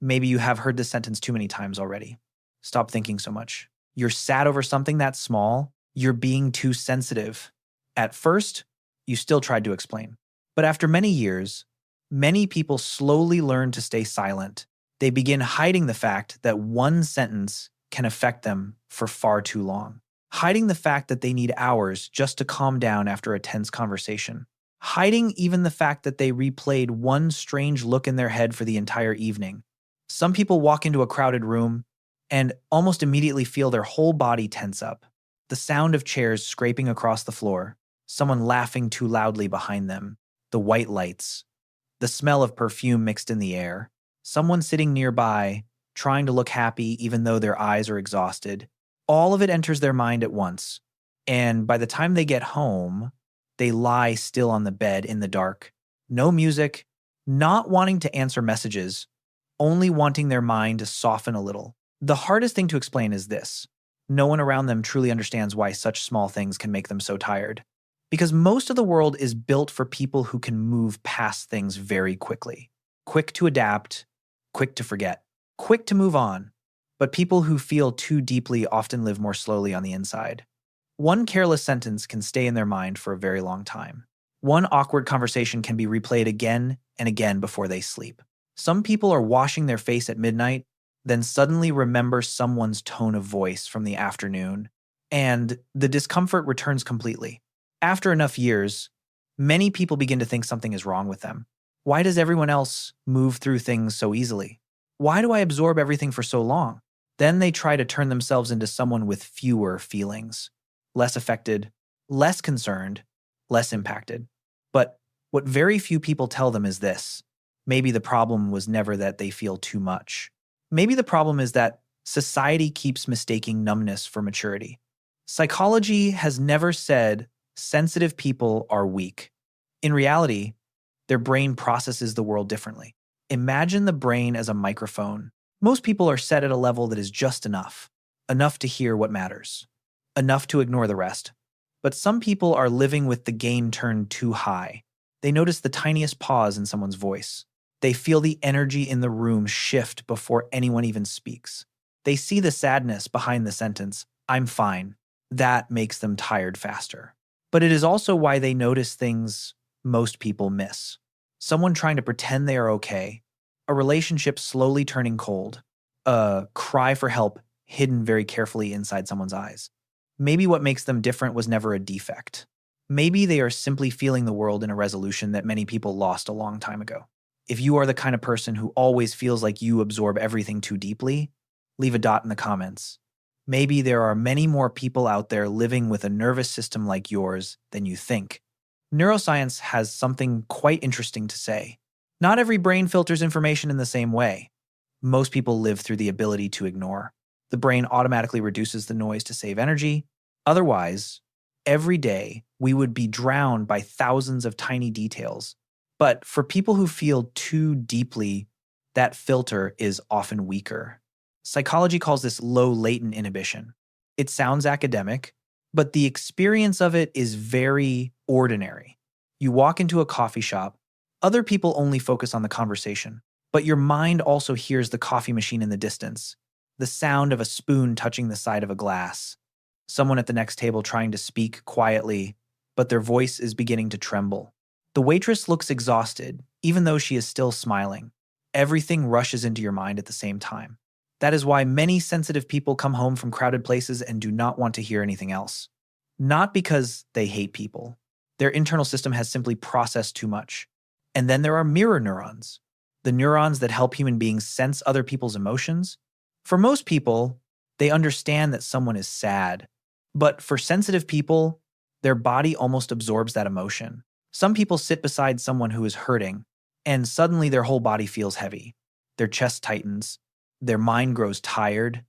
Maybe you have heard this sentence too many times already. Stop thinking so much. You're sad over something that small. You're being too sensitive. At first, you still tried to explain. But after many years, many people slowly learn to stay silent. They begin hiding the fact that one sentence can affect them for far too long. Hiding the fact that they need hours just to calm down after a tense conversation. Hiding even the fact that they replayed one strange look in their head for the entire evening. Some people walk into a crowded room and almost immediately feel their whole body tense up. The sound of chairs scraping across the floor, someone laughing too loudly behind them, the white lights, the smell of perfume mixed in the air, someone sitting nearby trying to look happy even though their eyes are exhausted. All of it enters their mind at once, and by the time they get home, they lie still on the bed in the dark. No music, not wanting to answer messages, only wanting their mind to soften a little. The hardest thing to explain is this. No one around them truly understands why such small things can make them so tired. Because most of the world is built for people who can move past things very quickly. Quick to adapt, quick to forget, quick to move on. But people who feel too deeply often live more slowly on the inside. One careless sentence can stay in their mind for a very long time. One awkward conversation can be replayed again and again before they sleep. Some people are washing their face at midnight, then suddenly remember someone's tone of voice from the afternoon, and the discomfort returns completely. After enough years, many people begin to think something is wrong with them. Why does everyone else move through things so easily? Why do I absorb everything for so long? Then they try to turn themselves into someone with fewer feelings, less affected, less concerned, less impacted. But what very few people tell them is this. Maybe the problem was never that they feel too much. Maybe the problem is that society keeps mistaking numbness for maturity. Psychology has never said sensitive people are weak. In reality, their brain processes the world differently. Imagine the brain as a microphone. Most people are set at a level that is just enough to hear what matters, enough to ignore the rest. But some people are living with the gain turned too high. They notice the tiniest pause in someone's voice. They feel the energy in the room shift before anyone even speaks. They see the sadness behind the sentence, "I'm fine." That makes them tired faster. But it is also why they notice things most people miss. Someone trying to pretend they are okay, a relationship slowly turning cold, a cry for help hidden very carefully inside someone's eyes. Maybe what makes them different was never a defect. Maybe they are simply feeling the world in a resolution that many people lost a long time ago. If you are the kind of person who always feels like you absorb everything too deeply, leave a dot in the comments. Maybe there are many more people out there living with a nervous system like yours than you think. Neuroscience has something quite interesting to say. Not every brain filters information in the same way. Most people live through the ability to ignore. The brain automatically reduces the noise to save energy. Otherwise, every day we would be drowned by thousands of tiny details. But for people who feel too deeply, that filter is often weaker. Psychology calls this low latent inhibition. It sounds academic, but the experience of it is very ordinary. You walk into a coffee shop, other people only focus on the conversation, but your mind also hears the coffee machine in the distance, the sound of a spoon touching the side of a glass, someone at the next table trying to speak quietly, but their voice is beginning to tremble. The waitress looks exhausted, even though she is still smiling. Everything rushes into your mind at the same time. That is why many sensitive people come home from crowded places and do not want to hear anything else. Not because they hate people. Their internal system has simply processed too much. And then there are mirror neurons, the neurons that help human beings sense other people's emotions. For most people, they understand that someone is sad. But for sensitive people, their body almost absorbs that emotion. Some people sit beside someone who is hurting, and suddenly their whole body feels heavy. Their chest tightens. Their mind grows tired.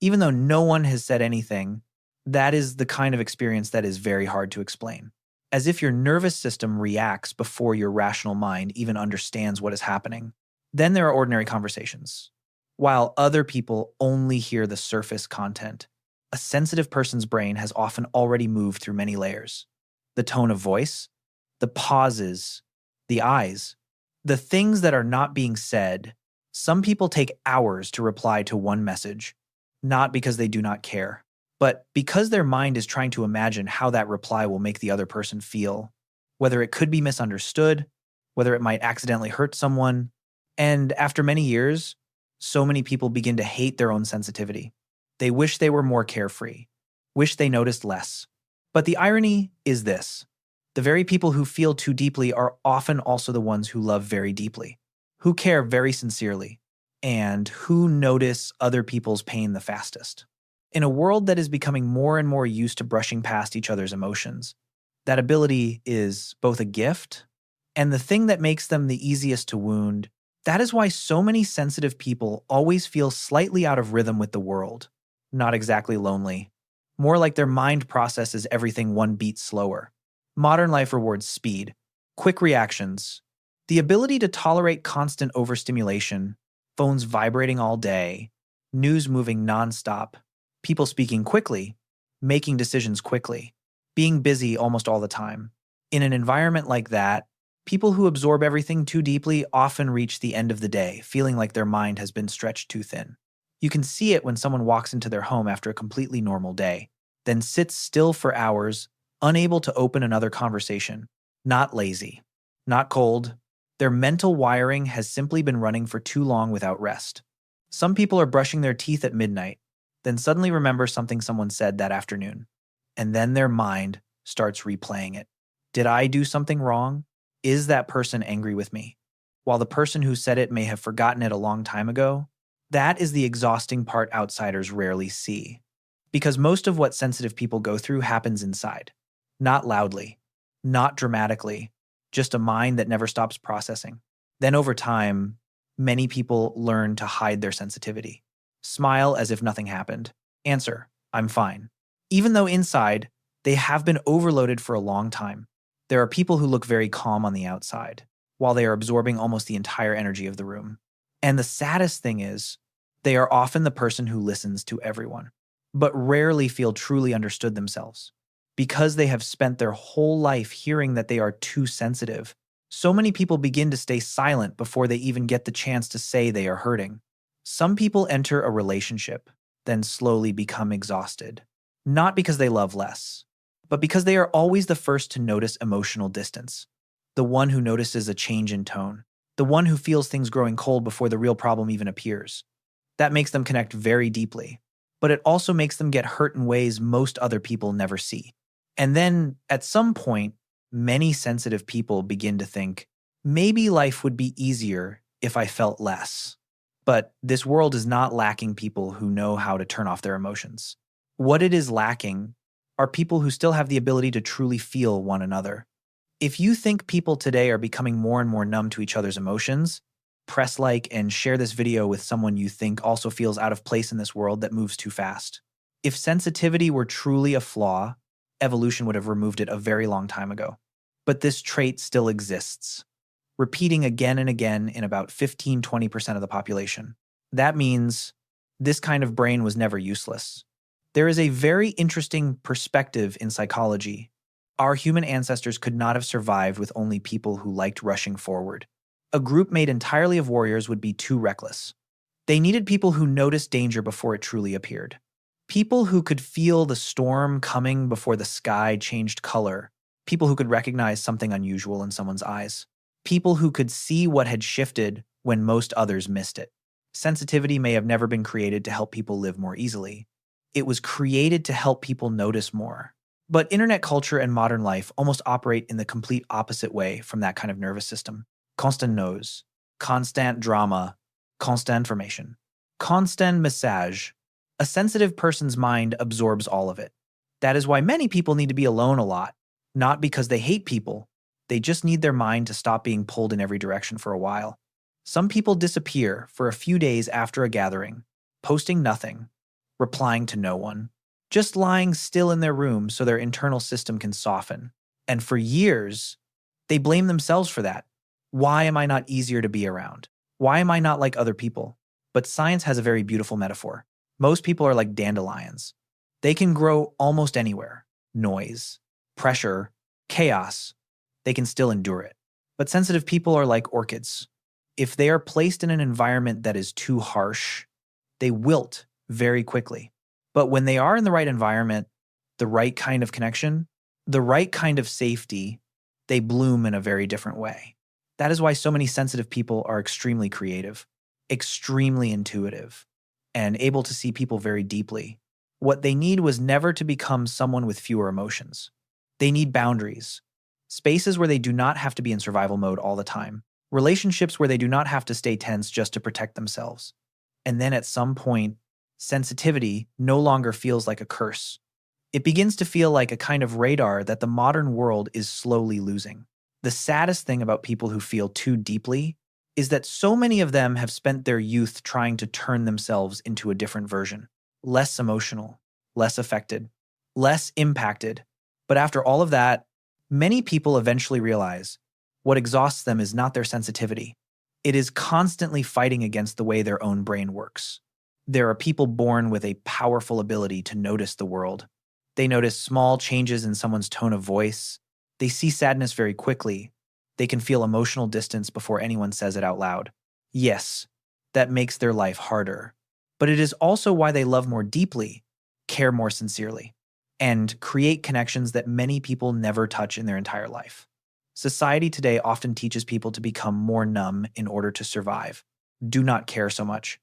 Even though no one has said anything, that is the kind of experience that is very hard to explain. As if your nervous system reacts before your rational mind even understands what is happening. Then there are ordinary conversations. While other people only hear the surface content, a sensitive person's brain has often already moved through many layers. The tone of voice, the pauses, the eyes, the things that are not being said. Some people take hours to reply to one message, not because they do not care, but because their mind is trying to imagine how that reply will make the other person feel, whether it could be misunderstood, whether it might accidentally hurt someone. And after many years, so many people begin to hate their own sensitivity. They wish they were more carefree, wish they noticed less. But the irony is this: the very people who feel too deeply are often also the ones who love very deeply, who care very sincerely, and who notice other people's pain the fastest. In a world that is becoming more and more used to brushing past each other's emotions, that ability is both a gift and the thing that makes them the easiest to wound. That is why so many sensitive people always feel slightly out of rhythm with the world. Not exactly lonely, more like their mind processes everything one beat slower. Modern life rewards speed, quick reactions, the ability to tolerate constant overstimulation, phones vibrating all day, news moving nonstop, people speaking quickly, making decisions quickly, being busy almost all the time. In an environment like that, people who absorb everything too deeply often reach the end of the day feeling like their mind has been stretched too thin. You can see it when someone walks into their home after a completely normal day, then sits still for hours, unable to open another conversation. Not lazy, not cold. Their mental wiring has simply been running for too long without rest. Some people are brushing their teeth at midnight, then suddenly remember something someone said that afternoon. And then their mind starts replaying it. Did I do something wrong? Is that person angry with me? While the person who said it may have forgotten it a long time ago, that is the exhausting part outsiders rarely see. Because most of what sensitive people go through happens inside. Not loudly, not dramatically, just a mind that never stops processing. Then over time, many people learn to hide their sensitivity. Smile as if nothing happened. Answer, I'm fine. Even though inside, they have been overloaded for a long time. There are people who look very calm on the outside, while they are absorbing almost the entire energy of the room. And the saddest thing is, they are often the person who listens to everyone, but rarely feel truly understood themselves. Because they have spent their whole life hearing that they are too sensitive, so many people begin to stay silent before they even get the chance to say they are hurting. Some people enter a relationship, then slowly become exhausted, not because they love less, but because they are always the first to notice emotional distance, the one who notices a change in tone, the one who feels things growing cold before the real problem even appears. That makes them connect very deeply, but it also makes them get hurt in ways most other people never see. And then, at some point, many sensitive people begin to think, maybe life would be easier if I felt less. But this world is not lacking people who know how to turn off their emotions. What it is lacking are people who still have the ability to truly feel one another. If you think people today are becoming more and more numb to each other's emotions, press like and share this video with someone you think also feels out of place in this world that moves too fast. If sensitivity were truly a flaw, evolution would have removed it a very long time ago. But this trait still exists, repeating again and again in about 15–20% of the population. That means this kind of brain was never useless. There is a very interesting perspective in psychology. Our human ancestors could not have survived with only people who liked rushing forward. A group made entirely of warriors would be too reckless. They needed people who noticed danger before it truly appeared. People who could feel the storm coming before the sky changed color. People who could recognize something unusual in someone's eyes. People who could see what had shifted when most others missed it. Sensitivity may have never been created to help people live more easily. It was created to help people notice more. But internet culture and modern life almost operate in the complete opposite way from that kind of nervous system. Constant noise, constant drama, constant information, constant message. A sensitive person's mind absorbs all of it. That is why many people need to be alone a lot, not because they hate people. They just need their mind to stop being pulled in every direction for a while. Some people disappear for a few days after a gathering, posting nothing, replying to no one, just lying still in their room so their internal system can soften. And for years, they blame themselves for that. Why am I not easier to be around? Why am I not like other people? But science has a very beautiful metaphor. Most people are like dandelions. They can grow almost anywhere. Noise, pressure, chaos. They can still endure it. But sensitive people are like orchids. If they are placed in an environment that is too harsh, they wilt very quickly. But when they are in the right environment, the right kind of connection, the right kind of safety, they bloom in a very different way. That is why so many sensitive people are extremely creative, extremely intuitive, and able to see people very deeply. What they need was never to become someone with fewer emotions. They need boundaries, spaces where they do not have to be in survival mode all the time, relationships where they do not have to stay tense just to protect themselves. And then at some point, sensitivity no longer feels like a curse. It begins to feel like a kind of radar that the modern world is slowly losing. The saddest thing about people who feel too deeply is that so many of them have spent their youth trying to turn themselves into a different version, less emotional, less affected, less impacted. But after all of that, many people eventually realize what exhausts them is not their sensitivity. It is constantly fighting against the way their own brain works. There are people born with a powerful ability to notice the world. They notice small changes in someone's tone of voice. They see sadness very quickly. They can feel emotional distance before anyone says it out loud. Yes, that makes their life harder. But it is also why they love more deeply, care more sincerely, and create connections that many people never touch in their entire life. Society today often teaches people to become more numb in order to survive. Do not care so much.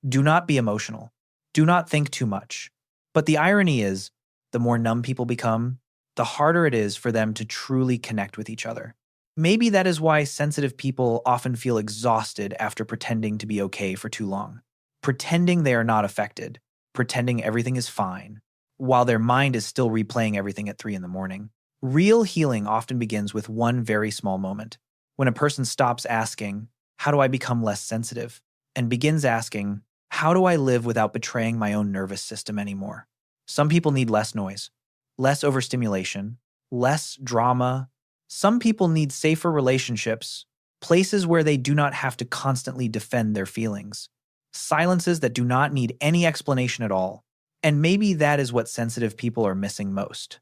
Do not be emotional. Do not think too much. But the irony is, the more numb people become, the harder it is for them to truly connect with each other. Maybe that is why sensitive people often feel exhausted after pretending to be okay for too long. Pretending they are not affected, pretending everything is fine, while their mind is still replaying everything at 3 in the morning. Real healing often begins with one very small moment, when a person stops asking, "How do I become less sensitive?" and begins asking, "How do I live without betraying my own nervous system anymore?" Some people need less noise, less overstimulation, less drama. Some people need safer relationships, places where they do not have to constantly defend their feelings, silences that do not need any explanation at all. And maybe that is what sensitive people are missing most.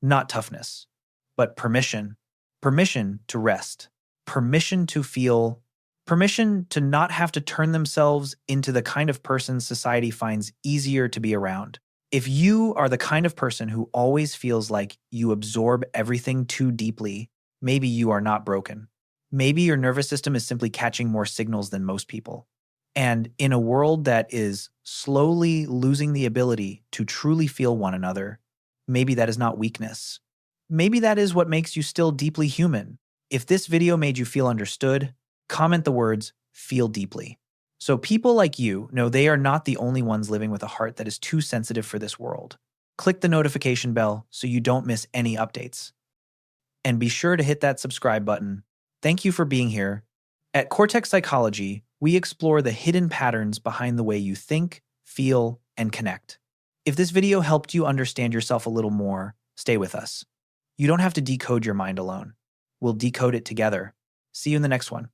Not toughness, but permission. Permission to rest. Permission to feel. Permission to not have to turn themselves into the kind of person society finds easier to be around. If you are the kind of person who always feels like you absorb everything too deeply, maybe you are not broken. Maybe your nervous system is simply catching more signals than most people. And in a world that is slowly losing the ability to truly feel one another, maybe that is not weakness. Maybe that is what makes you still deeply human. If this video made you feel understood, comment the words, "feel deeply." So people like you know they are not the only ones living with a heart that is too sensitive for this world. Click the notification bell so you don't miss any updates. And be sure to hit that subscribe button. Thank you for being here. At Cortex Psychology, we explore the hidden patterns behind the way you think, feel, and connect. If this video helped you understand yourself a little more, stay with us. You don't have to decode your mind alone. We'll decode it together. See you in the next one.